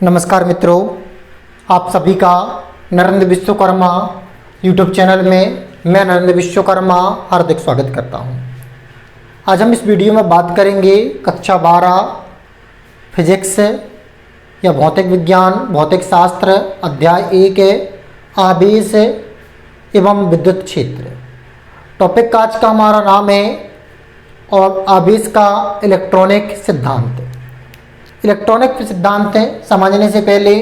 नमस्कार मित्रों, आप सभी का नरेंद्र विश्वकर्मा यूट्यूब चैनल में मैं नरेंद्र विश्वकर्मा हार्दिक स्वागत करता हूं। आज हम इस वीडियो में बात करेंगे कक्षा 12 फिजिक्स या भौतिक विज्ञान भौतिक शास्त्र अध्याय 1 आवेश एवं विद्युत क्षेत्र। टॉपिक का आज का हमारा नाम है और आवेश का इलेक्ट्रॉनिक सिद्धांत। इलेक्ट्रॉनिक सिद्धांत समझने से पहले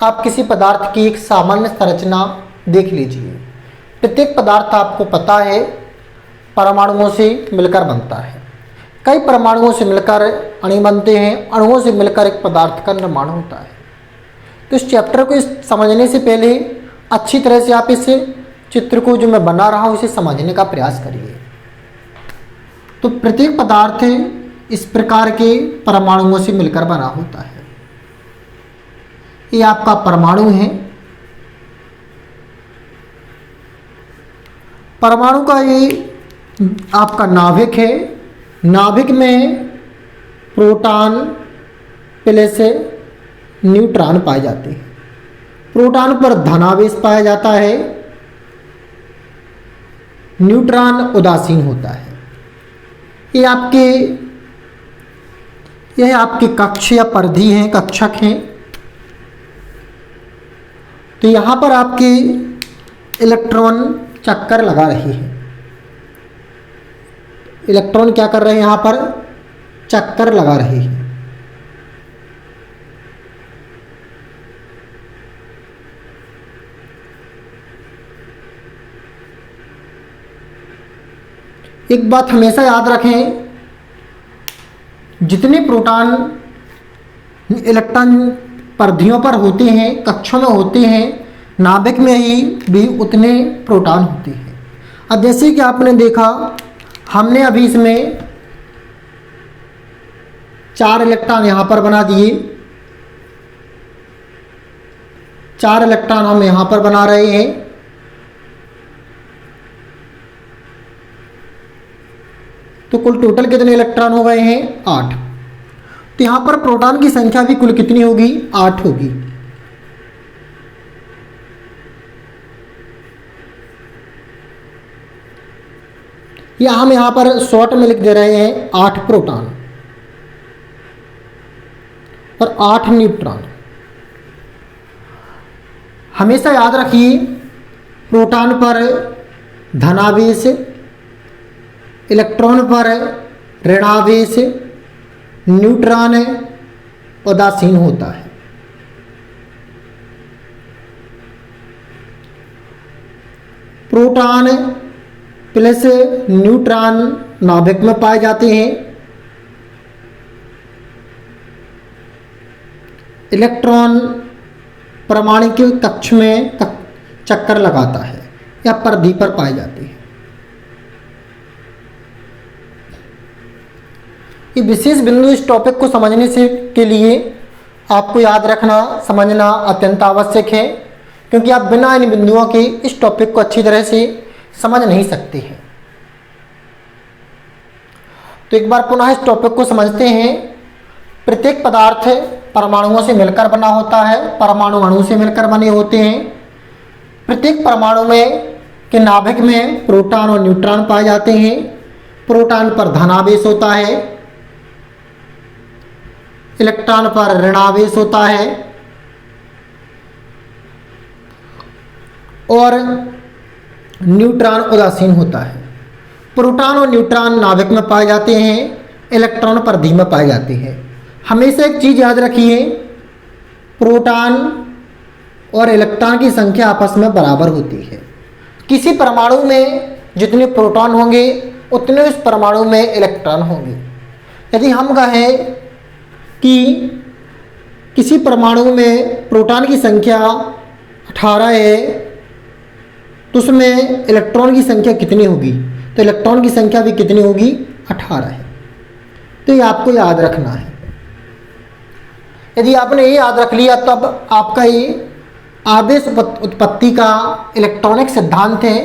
आप किसी पदार्थ की एक सामान्य संरचना देख लीजिए। प्रत्येक पदार्थ आपको पता है परमाणुओं से मिलकर बनता है। कई परमाणुओं से मिलकर अणु बनते हैं, अणुओं से मिलकर एक पदार्थ का निर्माण होता है। तो इस चैप्टर को समझने से पहले अच्छी तरह से आप इस चित्र को जो मैं बना रहा हूँ इसे समझने का प्रयास करिए। तो प्रत्येक पदार्थ इस प्रकार के परमाणुओं से मिलकर बना होता है। ये आपका परमाणु है। परमाणु का ये आपका नाभिक है। नाभिक में प्रोटॉन प्लस न्यूट्रॉन पाए जाते हैं। प्रोटॉन पर धनावेश पाया जाता है, न्यूट्रॉन उदासीन होता है। यह आपके कक्ष या परिधि हैं, कक्षक हैं। तो यहाँ पर आपके इलेक्ट्रॉन चक्कर लगा रही है। इलेक्ट्रॉन क्या कर रहे हैं? यहाँ पर चक्कर लगा रहे हैं। एक बात हमेशा याद रखें, जितने प्रोटॉन इलेक्ट्रॉन परिधियों पर होते हैं, कक्षों में होते हैं, नाभिक में ही भी उतने प्रोटॉन होते हैं। अब जैसे कि आपने देखा, हमने अभी इसमें 4 इलेक्ट्रॉन यहाँ पर बना दिए। 4 इलेक्ट्रॉन हम यहाँ पर बना रहे हैं। तो कुल टोटल कितने इलेक्ट्रॉन हो गए हैं? 8। तो यहाँ पर प्रोटॉन की संख्या भी कुल कितनी होगी? 8 होगी। या हम यहाँ पर शॉर्ट में लिख दे रहे हैं 8 प्रोटॉन और 8 न्यूट्रॉन। हमेशा याद रखिए, प्रोटॉन पर धनावेश, इलेक्ट्रॉन पर ऋणावेश, न्यूट्रॉन उदासीन होता है। प्रोटॉन प्लस न्यूट्रॉन नाभिक में पाए जाते हैं। इलेक्ट्रॉन परमाणु के कक्ष में चक्कर लगाता है या परिधि पर पाए जाते हैं। ये विशेष बिंदु इस टॉपिक को समझने से के लिए आपको याद रखना, समझना अत्यंत आवश्यक है, क्योंकि आप बिना इन बिंदुओं के इस टॉपिक को अच्छी तरह से समझ नहीं सकते हैं। तो एक बार पुनः इस टॉपिक को समझते हैं। प्रत्येक पदार्थ परमाणुओं से मिलकर बना होता है, परमाणु अणु से मिलकर बने होते हैं। प्रत्येक परमाणु में के नाभिक में प्रोटॉन और न्यूट्रॉन पाए जाते हैं। प्रोटॉन पर धनावेश होता है, इलेक्ट्रॉन पर ऋणावेश होता है और न्यूट्रॉन उदासीन होता है। प्रोटॉन और न्यूट्रॉन नाभिक में पाए जाते हैं, इलेक्ट्रॉन परिधि में पाए जाते हैं। हमेशा एक चीज़ याद रखिए, प्रोटॉन और इलेक्ट्रॉन की संख्या आपस में बराबर होती है। किसी परमाणु में जितने प्रोटॉन होंगे उतने उस परमाणु में इलेक्ट्रॉन होंगे। यदि हम कहें कि किसी परमाणु में प्रोटॉन की संख्या 18 है तो उसमें इलेक्ट्रॉन की संख्या कितनी होगी? तो इलेक्ट्रॉन की संख्या भी कितनी होगी? 18 है। तो ये आपको याद रखना है। यदि आपने ये याद रख लिया तब आपका ये आवेश उत्पत्ति का इलेक्ट्रॉनिक सिद्धांत है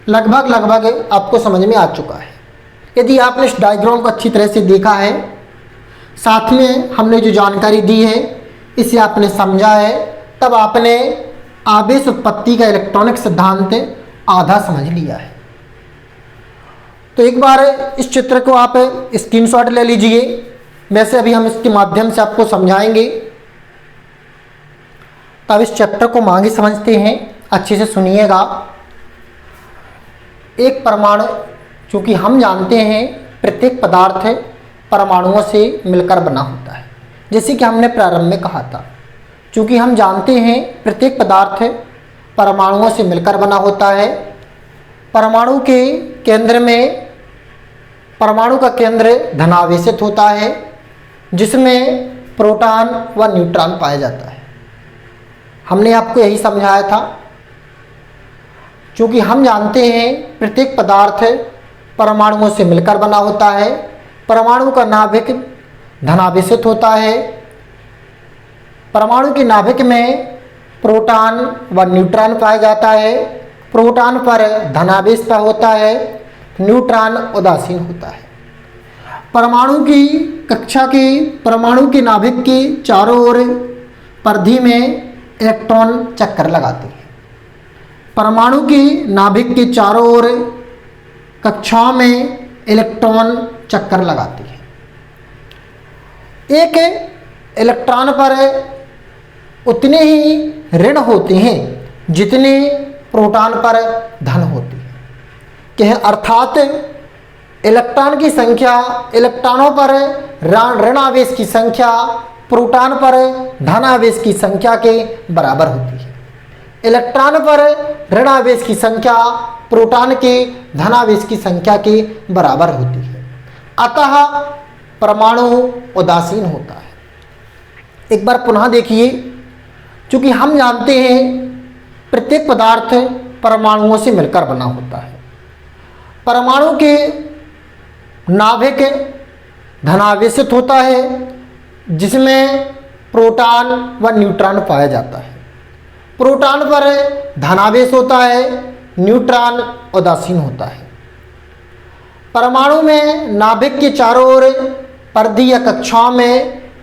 लगभग आपको समझ में आ चुका है। यदि आपने इस डायग्राम को अच्छी तरह से देखा है, साथ में हमने जो जानकारी दी है इसे आपने समझा है, तब आपने आवेश उत्पत्ति का इलेक्ट्रॉनिक सिद्धांत आधा समझ लिया है। तो एक बार इस चित्र को आप स्क्रीनशॉट ले लीजिए। वैसे अभी हम इसके माध्यम से आपको समझाएंगे, तब इस चैप्टर को मांगे समझते हैं। अच्छे से सुनिएगा। एक परमाणु, चूँकि हम जानते हैं प्रत्येक पदार्थ परमाणुओं से मिलकर बना होता है, जैसे कि हमने प्रारंभ में कहा था। चूँकि हम जानते हैं प्रत्येक पदार्थ परमाणुओं से मिलकर बना होता है। परमाणु के केंद्र में, परमाणु का केंद्र धनावेशित होता है, जिसमें प्रोटॉन व न्यूट्रॉन पाया जाता है। हमने आपको यही समझाया था। क्योंकि हम जानते हैं प्रत्येक पदार्थ परमाणुओं से मिलकर बना होता है। परमाणु का नाभिक धनावेशित होता है। परमाणु के नाभिक में प्रोटॉन व न्यूट्रॉन पाया जाता है। प्रोटॉन पर धनावेश का होता है, न्यूट्रॉन उदासीन होता है। परमाणु की कक्षा के, परमाणु के नाभिक के चारों ओर परिधि में इलेक्ट्रॉन चक्कर लगाते हैं। परमाणु के नाभिक के चारों ओर कक्षाओं में इलेक्ट्रॉन चक्कर लगाते हैं। एक इलेक्ट्रॉन पर उतने ही ऋण होते हैं जितने प्रोटॉन पर धन होते हैं। अर्थात इलेक्ट्रॉन की संख्या, इलेक्ट्रॉनों पर ऋण आवेश की संख्या प्रोटॉन पर धन आवेश की संख्या के बराबर होती है। इलेक्ट्रॉन पर ऋण आवेश की संख्या प्रोटॉन के धन आवेश की संख्या के बराबर होती है। अतः परमाणु उदासीन होता है। एक बार पुनः देखिए, क्योंकि हम जानते हैं प्रत्येक पदार्थ परमाणुओं से मिलकर बना होता है। परमाणु के नाभिक धनावेशित होता है, जिसमें प्रोटॉन व न्यूट्रॉन पाया जाता है। प्रोटॉन पर धनावेश होता है, न्यूट्रॉन उदासीन होता है। परमाणु में नाभिक के चारों ओर परिधि या कक्षाओं में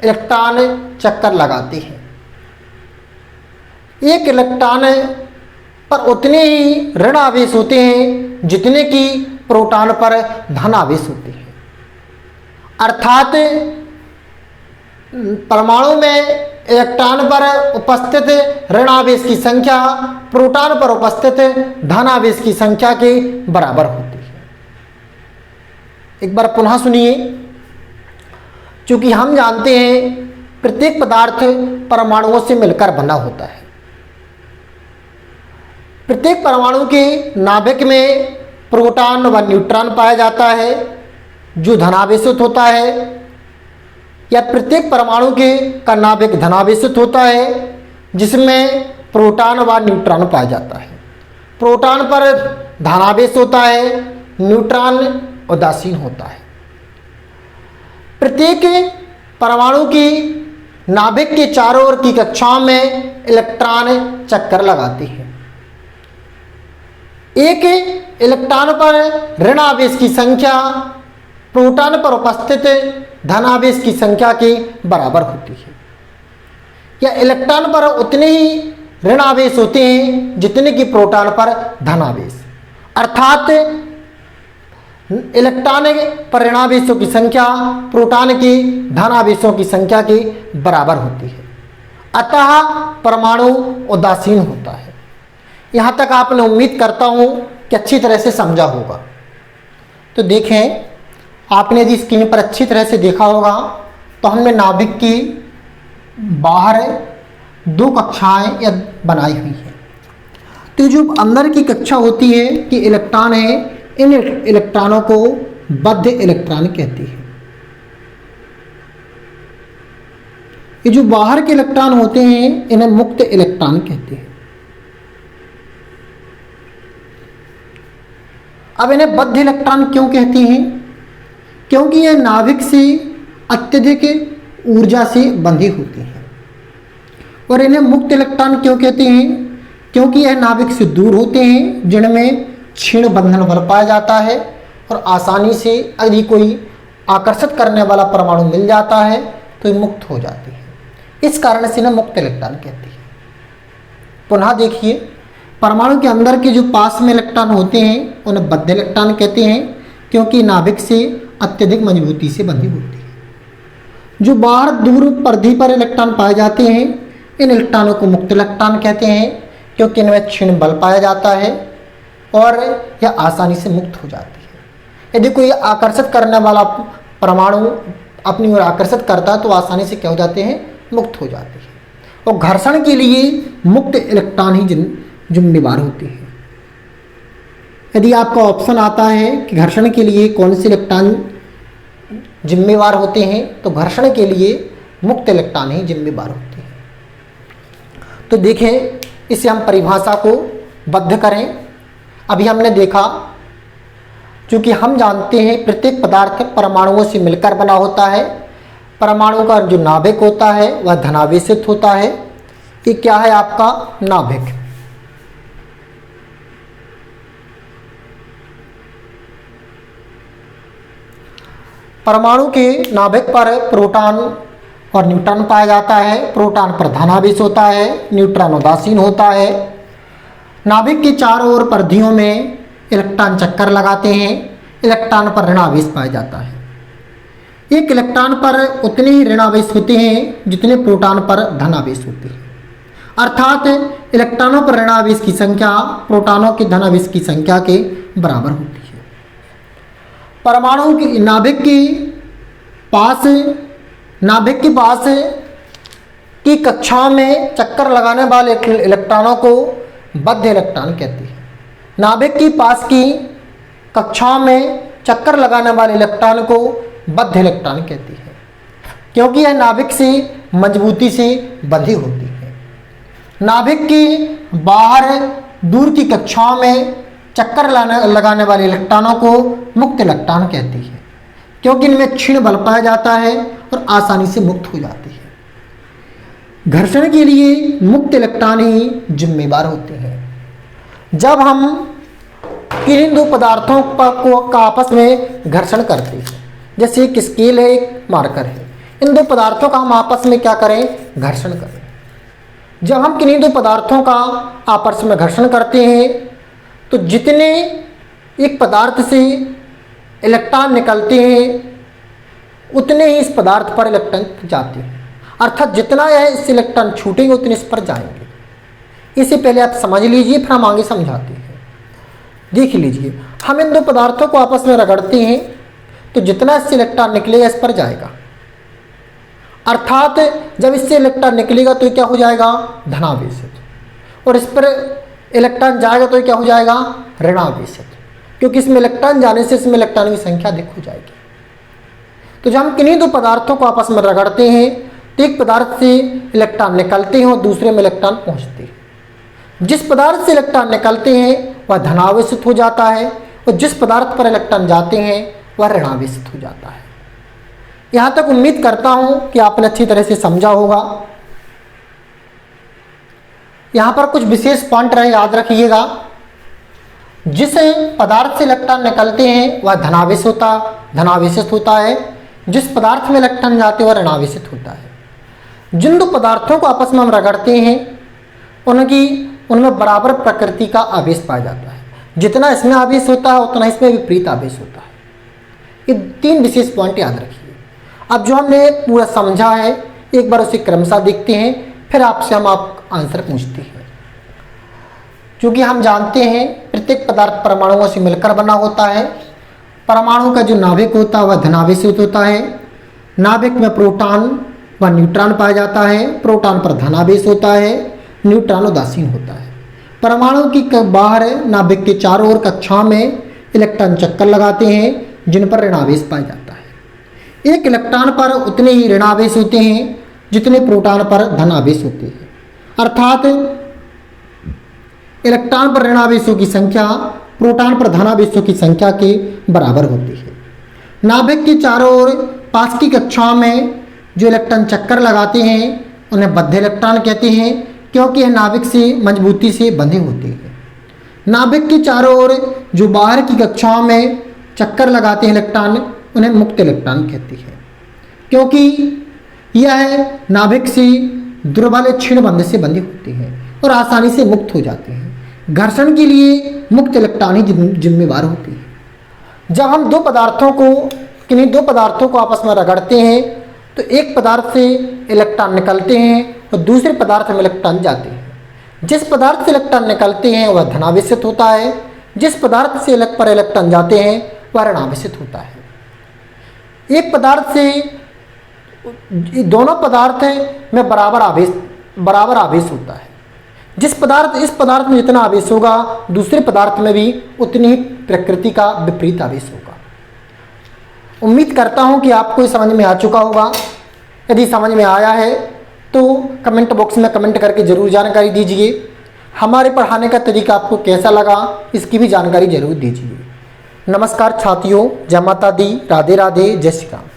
इलेक्ट्रॉन चक्कर लगाते हैं। एक इलेक्ट्रॉन पर उतने ही ऋण आवेश होते हैं जितने कि प्रोटॉन पर धन आवेश होते हैं। अर्थात परमाणु में इलेक्ट्रॉन पर उपस्थित ऋण आवेश की संख्या प्रोटॉन पर उपस्थित धन आवेश की संख्या के बराबर होती है। एक बार पुनः सुनिए, क्योंकि हम जानते हैं प्रत्येक पदार्थ परमाणुओं से मिलकर बना होता है। प्रत्येक परमाणु के नाभिक में प्रोटॉन व न्यूट्रॉन पाया जाता है, जो धनावेशित होता है, या प्रत्येक परमाणु के का नाभिक धनावेशित होता है, जिसमें प्रोटॉन व न्यूट्रॉन पाया जाता है। प्रोटॉन पर धनावेश होता है, न्यूट्रॉन उदासीन होता है। प्रत्येक परमाणु की नाभिक के चारों ओर की कक्षाओं में इलेक्ट्रॉन चक्कर लगाते हैं। एक इलेक्ट्रॉन पर ऋण आवेश की संख्या प्रोटॉन पर उपस्थित धन आवेश की संख्या के बराबर होती है। या इलेक्ट्रॉन पर उतने ही ऋण आवेश होते हैं जितने कि प्रोटॉन पर धन आवेश। अर्थात इलेक्ट्रॉन पर ऋण आवेशों की संख्या प्रोटॉन की धन आवेशों की संख्या के बराबर होती है। अतः परमाणु उदासीन होता है। यहाँ तक आपने उम्मीद करता हूँ कि अच्छी तरह से समझा होगा। तो देखें, आपने यदि स्क्रीन पर अच्छी तरह से देखा होगा तो हमने नाभिक की बाहर दो कक्षाएं या बनाई हुई हैं। तो जो अंदर की कक्षा होती है कि इलेक्ट्रॉन है, इन इलेक्ट्रॉनों को बद्ध इलेक्ट्रॉन कहती है। ये जो बाहर के इलेक्ट्रॉन होते हैं इन्हें मुक्त इलेक्ट्रॉन कहते हैं। अब इन्हें बद्ध इलेक्ट्रॉन क्यों कहते हैं? क्योंकि यह नाभिक से अत्यधिक ऊर्जा से बंधी होती हैं। और इन्हें मुक्त इलेक्ट्रॉन क्यों कहते हैं? क्योंकि यह नाभिक से दूर होते हैं, जिनमें क्षीण बंधन बल पाया जाता है और आसानी से यदि कोई आकर्षित करने वाला परमाणु मिल जाता है तो ये मुक्त हो जाते हैं। इस कारण से इन्हें मुक्त इलेक्ट्रॉन कहती है। पुनः देखिए, परमाणु के अंदर के जो पास में इलेक्ट्रॉन होते हैं उन्हें बद्ध इलेक्ट्रॉन कहते हैं, क्योंकि नाभिक से अत्यधिक मजबूती से बंधी होती है। जो बाहर दूर परिधि पर इलेक्ट्रॉन पाए जाते हैं इन इलेक्ट्रॉनों को मुक्त इलेक्ट्रॉन कहते हैं, क्योंकि इनमें क्षीण बल पाया जाता है और यह आसानी से मुक्त हो जाती है। यदि कोई आकर्षित करने वाला परमाणु अपनी ओर आकर्षित करता है तो आसानी से क्या हो जाते हैं, मुक्त हो जाते हैं। और घर्षण के लिए मुक्त इलेक्ट्रॉन ही जिम्मेदार होते हैं। यदि आपका ऑप्शन आता है कि घर्षण के लिए कौन से इलेक्ट्रॉन जिम्मेदार होते हैं, तो घर्षण के लिए मुक्त इलेक्ट्रॉन ही जिम्मेदार होते हैं। तो देखें, इसे हम परिभाषा को बद्ध करें। अभी हमने देखा, क्योंकि हम जानते हैं प्रत्येक पदार्थ परमाणुओं से मिलकर बना होता है। परमाणु का जो नाभिक होता है वह धनावेशित होता है। ये क्या है आपका नाभिक। परमाणु के नाभिक पर प्रोटॉन और न्यूट्रॉन पाया जाता है। प्रोटॉन पर धनावेश होता है, न्यूट्रॉन उदासीन होता है। नाभिक के चारों ओर परिधियों में इलेक्ट्रॉन चक्कर लगाते हैं। इलेक्ट्रॉन पर ऋणावेश पाया जाता है। एक इलेक्ट्रॉन पर उतने ही ऋणावेश होते हैं जितने प्रोटॉन पर धनावेश होते हैं। अर्थात इलेक्ट्रॉनों पर ऋणावेश की संख्या प्रोटॉनों के धनावेश की संख्या के बराबर होती है। परमाणु की नाभिक के पास की कक्षा में चक्कर लगाने वाले इलेक्ट्रॉनों को बद्ध इलेक्ट्रॉन कहते हैं। नाभिक के पास की कक्षा में चक्कर लगाने वाले इलेक्ट्रॉन को बद्ध इलेक्ट्रॉन कहती है, क्योंकि यह नाभिक से मजबूती से बंधी होती है। नाभिक के बाहर दूर की कक्षाओं में चक्कर लगाने वाले इलेक्ट्रॉनों को मुक्त इलेक्ट्रॉन कहती है, क्योंकि इनमें क्षीण बल पाया जाता है और आसानी से मुक्त हो जाती है। घर्षण के लिए मुक्त इलेक्ट्रॉन ही जिम्मेदार होते हैं। जब हम किन्हीं दो पदार्थों का आपस में घर्षण करते हैं, जैसे एक स्केल है, एक मार्कर है, इन दो पदार्थों का हम आपस में क्या करें, घर्षण करें। जब हम किन्हीं दो पदार्थों का आपस में घर्षण करते हैं तो जितने एक पदार्थ से इलेक्ट्रॉन निकलते हैं उतने ही इस पदार्थ पर इलेक्ट्रॉन जाते हैं। अर्थात जितना यह इस इलेक्ट्रॉन छूटेंगे उतने इस पर जाएंगे। इसे पहले आप समझ लीजिए, फिर हम आगे समझाते हैं। देख लीजिए, हम इन दो पदार्थों को आपस में रगड़ते हैं तो जितना इससे इलेक्ट्रॉन निकलेगा इस पर जाएगा। अर्थात जब इससे इलेक्ट्रॉन निकलेगा तो क्या हो जाएगा, धनावेशित, और इस पर इलेक्ट्रॉन जाएगा तो क्या हो जाएगा, ऋणावेशित, क्योंकि इसमें इलेक्ट्रॉन जाने से इसमें इलेक्ट्रॉन की संख्या अधिक हो जाएगी। तो जब हम किन्हीं दो पदार्थों को आपस में रगड़ते हैं तो एक पदार्थ से इलेक्ट्रॉन निकलते हैं और दूसरे में इलेक्ट्रॉन पहुंचते हैं। जिस पदार्थ से इलेक्ट्रॉन निकलते हैं वह धनावेशित हो जाता है और जिस पदार्थ पर इलेक्ट्रॉन जाते हैं वह ऋणावेशित हो जाता है। यहाँ तक उम्मीद करता हूँ कि आपने अच्छी तरह से समझा होगा। यहाँ पर कुछ विशेष पॉइंट रहे, याद रखिएगा। जिस पदार्थ से इलेक्ट्रॉन निकलते हैं वह धनावेशित होता है, जिस पदार्थ में इलेक्ट्रॉन जाते हैं वह ऋणावेशित होता है। जिन दो पदार्थों को आपस में हम रगड़ते हैं उनमें बराबर प्रकृति का आवेश पाया जाता है। जितना इसमें आवेश होता है उतना इसमें विपरीत आवेश होता है। ये तीन विशेष पॉइंट याद रखिए। अब जो हमने पूरा समझा है एक बार उसे क्रमशः देखते हैं, फिर आपसे हम आंसर पूछते हैं। क्योंकि हम जानते हैं प्रत्येक पदार्थ परमाणुओं से मिलकर बना होता है। परमाणु का जो नाभिक होता है वह धनावेशित होता है। नाभिक में प्रोटॉन व न्यूट्रॉन पाया जाता है। प्रोटॉन पर धनावेश होता है, न्यूट्रॉन उदासीन होता है। परमाणु की बाहर नाभिक के चारों ओर कक्षाओं में इलेक्ट्रॉन चक्कर लगाते हैं जिन पर ऋणावेश पाया जाता है। एक इलेक्ट्रॉन पर उतने ही ऋणावेश होते हैं जितने प्रोटॉन पर धनावेश होते हैं। अर्थात इलेक्ट्रॉन पर ऋणावेशों की संख्या प्रोटॉन पर धनावेशों की संख्या के बराबर होती है। नाभिक के चारों ओर पास की कक्षाओं में जो इलेक्ट्रॉन चक्कर लगाते हैं उन्हें बद्ध इलेक्ट्रॉन कहते हैं, क्योंकि यह नाभिक से मजबूती से बंधे होते हैं। नाभिक के चारों ओर जो बाहर की कक्षाओं में चक्कर लगाते हैं इलेक्ट्रॉन उन्हें मुक्त इलेक्ट्रॉन कहते हैं, क्योंकि यह नाभिक से दुर्बल क्षीण बंध से बंधी होती है और आसानी से मुक्त हो जाते हैं। घर्षण के लिए मुक्त इलेक्ट्रॉन ही जिम्मेवार होती है। जब हम किन्हीं दो पदार्थों को आपस में रगड़ते हैं तो एक पदार्थ से इलेक्ट्रॉन निकलते हैं और दूसरे पदार्थ में इलेक्ट्रॉन जाते हैं। जिस पदार्थ से इलेक्ट्रॉन निकलते हैं वह धनावेशित होता है, जिस पदार्थ से पर इलेक्ट्रॉन जाते हैं वह ऋणावेशित होता है। एक पदार्थ से दोनों पदार्थ में बराबर आवेश होता है। इस पदार्थ में जितना आवेश होगा दूसरे पदार्थ में भी उतनी ही प्रकृति का विपरीत आवेश होगा। उम्मीद करता हूं कि आपको ये समझ में आ चुका होगा। यदि समझ में आया है तो कमेंट बॉक्स में कमेंट करके ज़रूर जानकारी दीजिए। हमारे पढ़ाने का तरीका आपको कैसा लगा इसकी भी जानकारी जरूर दीजिए। नमस्कार छात्रों, जय माता दी, राधे राधे, जय श्री राम।